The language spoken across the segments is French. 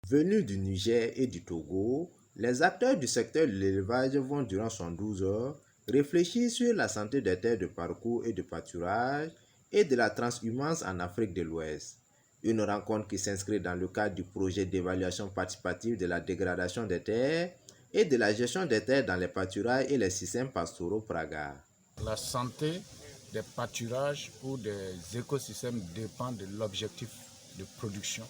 Venus du Niger et du Togo, les acteurs du secteur de l'élevage vont durant 112 heures réfléchir sur la santé des terres de parcours et de pâturage et de la transhumance en Afrique de l'Ouest. Une rencontre qui s'inscrit dans le cadre du projet d'évaluation participative de la dégradation des terres et de la gestion des terres dans les pâturages et les systèmes pastoraux Praga. La santé des pâturages ou des écosystèmes dépend de l'objectif de production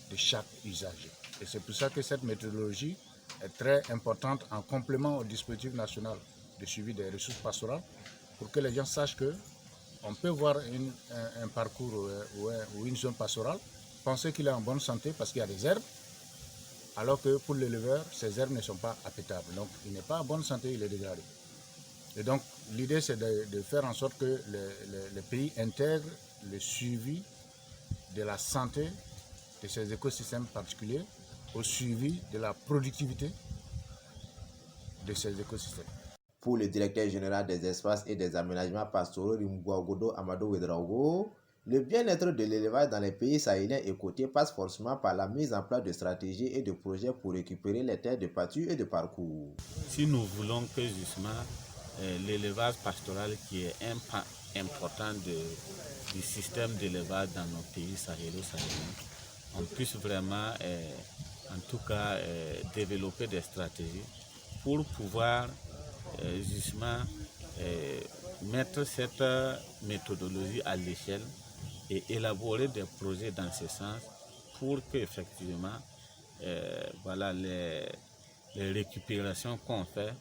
de chaque usager. Et c'est pour ça que cette méthodologie est très importante en complément au dispositif national de suivi des ressources pastorales pour que les gens sachent qu'on peut voir un parcours ou une zone pastorale, penser qu'il est en bonne santé parce qu'il y a des herbes, alors que pour l'éleveur, ces herbes ne sont pas appétables. Donc il n'est pas en bonne santé, il est dégradé. Et donc l'idée c'est de faire en sorte que les pays intègrent le suivi de la santé de ces écosystèmes particuliers au suivi de la productivité de ces écosystèmes. Pour le directeur général des espaces et des aménagements pastoraux Rimgwagodo Amado Wedraogo, le bien-être de l'élevage dans les pays sahéliens et côtiers passe forcément par la mise en place de stratégies et de projets pour récupérer les terres de pâture et de parcours. Si nous voulons que justement l'élevage pastoral, qui est un pan important du système d'élevage dans nos pays sahélo-sahéliens, on puisse vraiment, en tout cas, développer des stratégies pour pouvoir justement mettre cette méthodologie à l'échelle et élaborer des projets dans ce sens pour qu'effectivement, voilà, les récupérations qu'on fait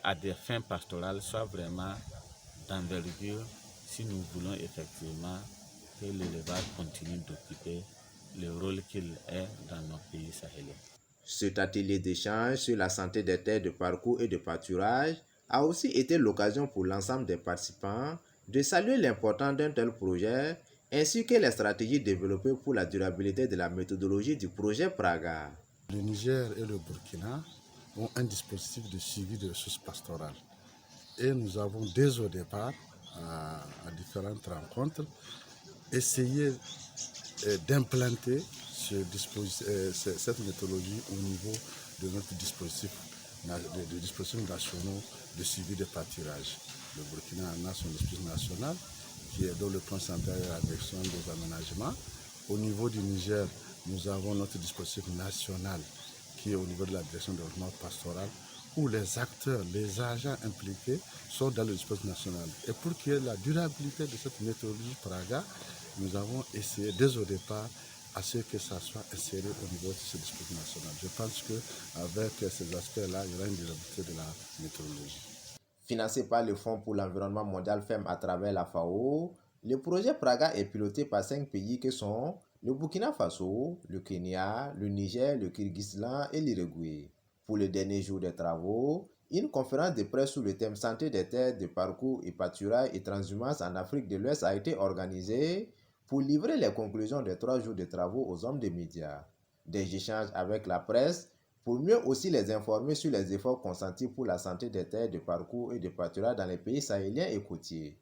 à des fins pastorales soient vraiment d'envergure si nous voulons effectivement que l'élevage continue d'occuper le rôle qu'il est dans nos pays sahéliens. Cet atelier d'échange sur la santé des terres de parcours et de pâturage a aussi été l'occasion pour l'ensemble des participants de saluer l'importance d'un tel projet ainsi que les stratégies développées pour la durabilité de la méthodologie du projet Praga. Le Niger et le Burkina ont un dispositif de suivi de ressources pastorales. Et nous avons dès au départ, à différentes rencontres, essayé d'implanter cette méthodologie au niveau de notre dispositif nationaux de suivi des pâturages. Le Burkina a son dispositif national qui est dans le plan central de la direction des aménagements. Au niveau du Niger, nous avons notre dispositif national qui est au niveau de la direction de développement pastoral, où les acteurs, les agents impliqués sont dans le dispositif national. Et pour qu'il y ait la durabilité de cette méthodologie Praga, nous avons essayé dès au départ à ce que ça soit inséré au niveau de ce dispositif national. Je pense qu'avec ces aspects-là, il y aura une durabilité de la méthodologie. Financé par le Fonds pour l'environnement mondial FEM à travers la FAO, le projet Praga est piloté par 5 pays que sont le Burkina Faso, le Kenya, le Niger, le Kyrgyzstan et l'Uruguay. Pour le dernier jour des travaux, une conférence de presse sous le thème Santé des terres de parcours et pâturage et transhumance en Afrique de l'Ouest a été organisée pour livrer les conclusions des 3 jours de travaux aux hommes des médias. Des échanges avec la presse pour mieux aussi les informer sur les efforts consentis pour la santé des terres de parcours et de pâturage dans les pays sahéliens et côtiers.